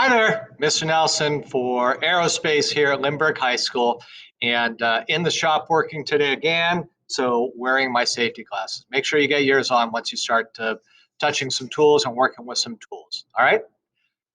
Hi there, Mr. Nelson for Aerospace here at Lindbergh High School, and in the shop working today again, so wearing my safety glasses. Make sure you get yours on once you start touching some tools and working with some tools. All right,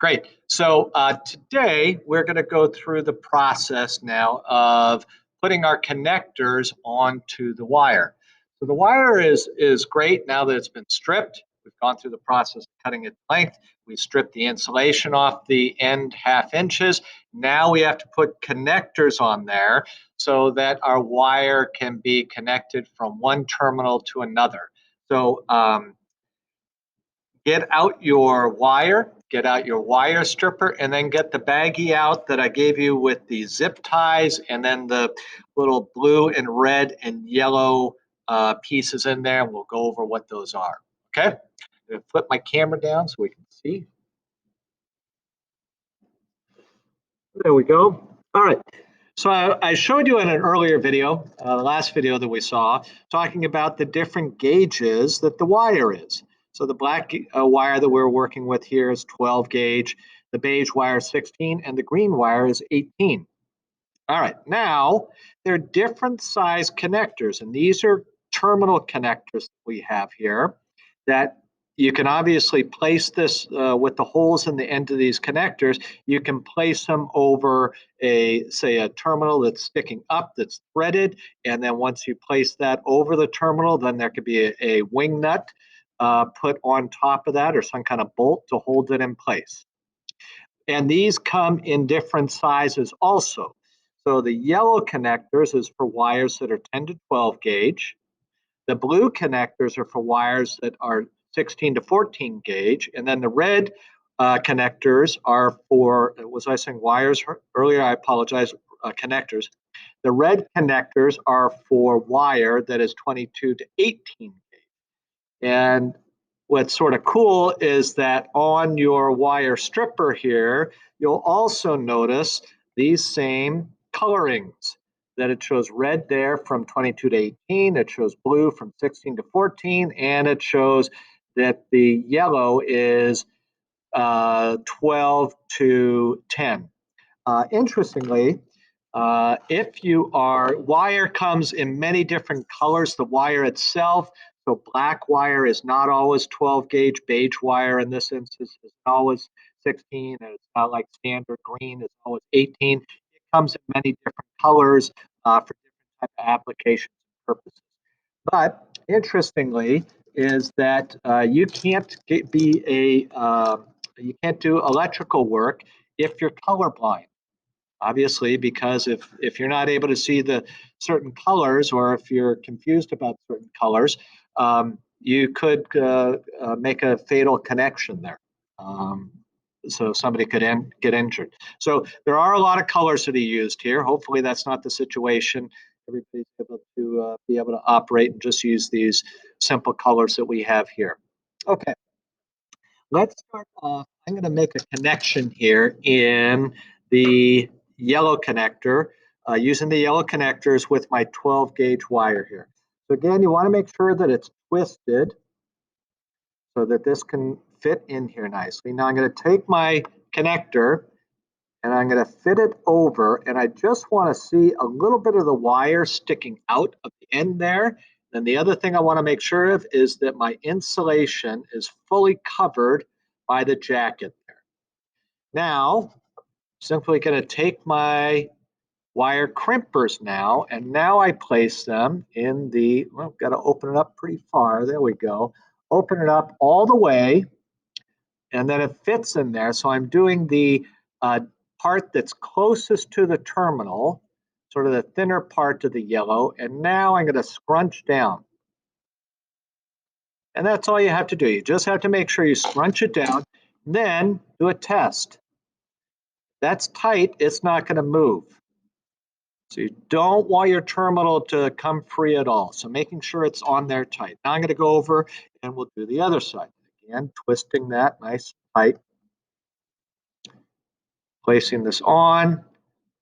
great. So today we're going to go through the process now of putting our connectors onto the wire. So the wire is great now that it's been stripped. We've gone through the process of cutting its length. We stripped the insulation off the end 1/2 inches. Now we have to put connectors on there so that our wire can be connected from one terminal to another. So get out your wire stripper, and then get the baggie out that I gave you with the zip ties and then the little blue and red and yellow pieces in there, and we'll go over what those are. Okay? I'm going to flip my camera down so we can see. There we go. All right. So I showed you in an earlier video, the last video that we saw, talking about the different gauges that the wire is. So the black wire that we're working with here is 12 gauge, the beige wire is 16, and the green wire is 18. All right, now there are different size connectors, and these are terminal connectors that we have here that you can obviously place this with the holes in the end of these connectors. You can place them over say a terminal that's sticking up, that's threaded, and then once you place that over the terminal, then there could be a wing nut put on top of that or some kind of bolt to hold it in place. And these come in different sizes also. So the yellow connectors is for wires that are 10 to 12 gauge. The blue connectors are for wires that are 16 to 14 gauge. And then the red connectors are for, was I saying wires earlier? I apologize, connectors. The red connectors are for wire that is 22 to 18 gauge. And what's sort of cool is that on your wire stripper here, you'll also notice these same colorings, that it shows red there from 22 to 18, it shows blue from 16 to 14, and it shows that the yellow is 12 to 10. Interestingly, if you are, wire comes in many different colors, the wire itself. So black wire is not always 12 gauge, beige wire in this instance is always 16, and it's not like standard green is always 18. It comes in many different colors for different type of applications and purposes. But interestingly, is that you can't you can't do electrical work if you're colorblind. Obviously, because if you're not able to see the certain colors, or if you're confused about certain colors, you could make a fatal connection there. So somebody could get injured. So there are a lot of colors that are used here. Hopefully that's not the situation. Everybody's able to be able to operate and just use these simple colors that we have here. Okay, let's start off. I'm going to make a connection here in the yellow connector, using the yellow connectors with my 12 gauge wire here. So again, you want to make sure that it's twisted so that this can fit in here nicely. Now I'm going to take my connector and I'm going to fit it over, and I just want to see a little bit of the wire sticking out of the end there. Then the other thing I want to make sure of is that my insulation is fully covered by the jacket there. Now, simply going to take my wire crimpers now, and now I place them in the, well, got to open it up pretty far. There we go. Open it up all the way, and then it fits in there. So I'm doing the part that's closest to the terminal, sort of the thinner part of the yellow, and now I'm going to scrunch down. And that's all you have to do. You just have to make sure you scrunch it down, then do a test. That's tight, it's not going to move. So you don't want your terminal to come free at all. So making sure it's on there tight. Now I'm going to go over and we'll do the other side. Again, twisting that nice tight. Placing this on.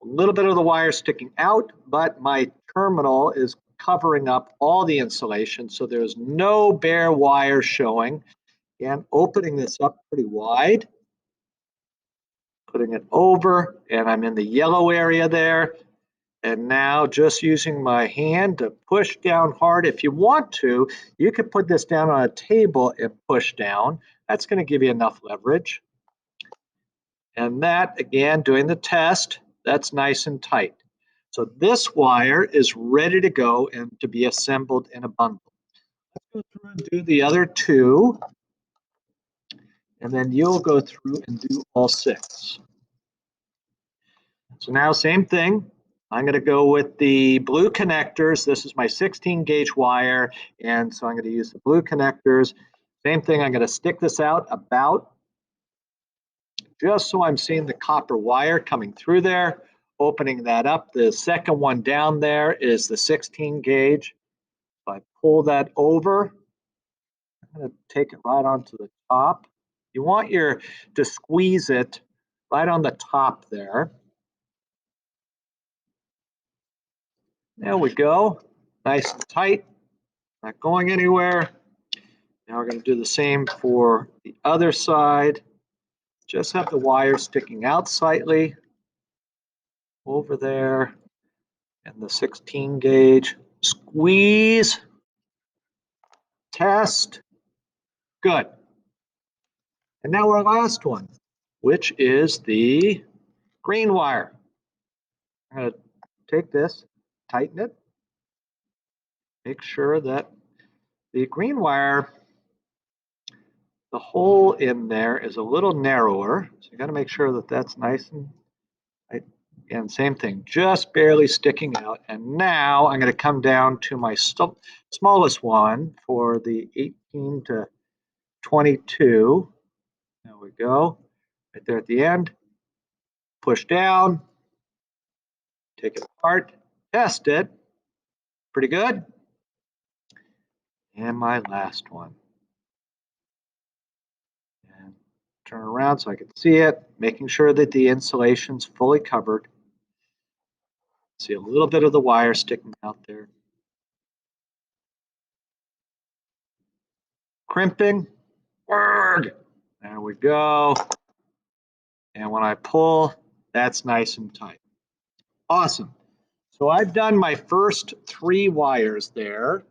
A little bit of the wire sticking out, but my terminal is covering up all the insulation, so there's no bare wire showing. And opening this up pretty wide. putting it over, and I'm in the yellow area there. And now just using my hand to push down hard. If you want to, you could put this down on a table and push down. That's going to give you enough leverage. And that, again, doing the test, that's nice and tight. So this wire is ready to go and to be assembled in a bundle. Let's go through and do the other two, and then you'll go through and do all 6. So now same thing. I'm going to go with the blue connectors. This is my 16 gauge wire, and so I'm going to use the blue connectors. Same thing, I'm going to stick this out about just so I'm seeing the copper wire coming through there, opening that up. The second one down there is the 16 gauge. If I pull that over, I'm going to take it right onto the top. You want to squeeze it right on the top there. There we go, nice and tight, not going anywhere. Now we're going to do the same for the other side. Just have the wire sticking out slightly over there, and the 16 gauge. Squeeze, test, good. And now our last one, which is the green wire. I'm going to take this, tighten it, make sure that the green wire, the hole in there is a little narrower. So you got to make sure that that's nice and tight. And same thing, just barely sticking out. And now I'm going to come down to my smallest one for the 18 to 22. There we go, right there at the end. Push down, take it apart, test it. Pretty good. And my last one. And turn around so I can see it, making sure that the insulation's fully covered. See a little bit of the wire sticking out there. Crimping. Word. There we go. And when I pull, that's nice and tight. Awesome. So I've done my first 3 wires there.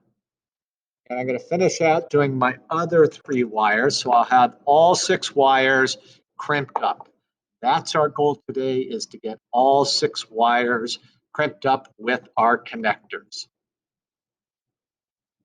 And I'm going to finish out doing my other 3 wires. So I'll have all 6 wires crimped up. That's our goal today, is to get all 6 wires crimped up with our connectors.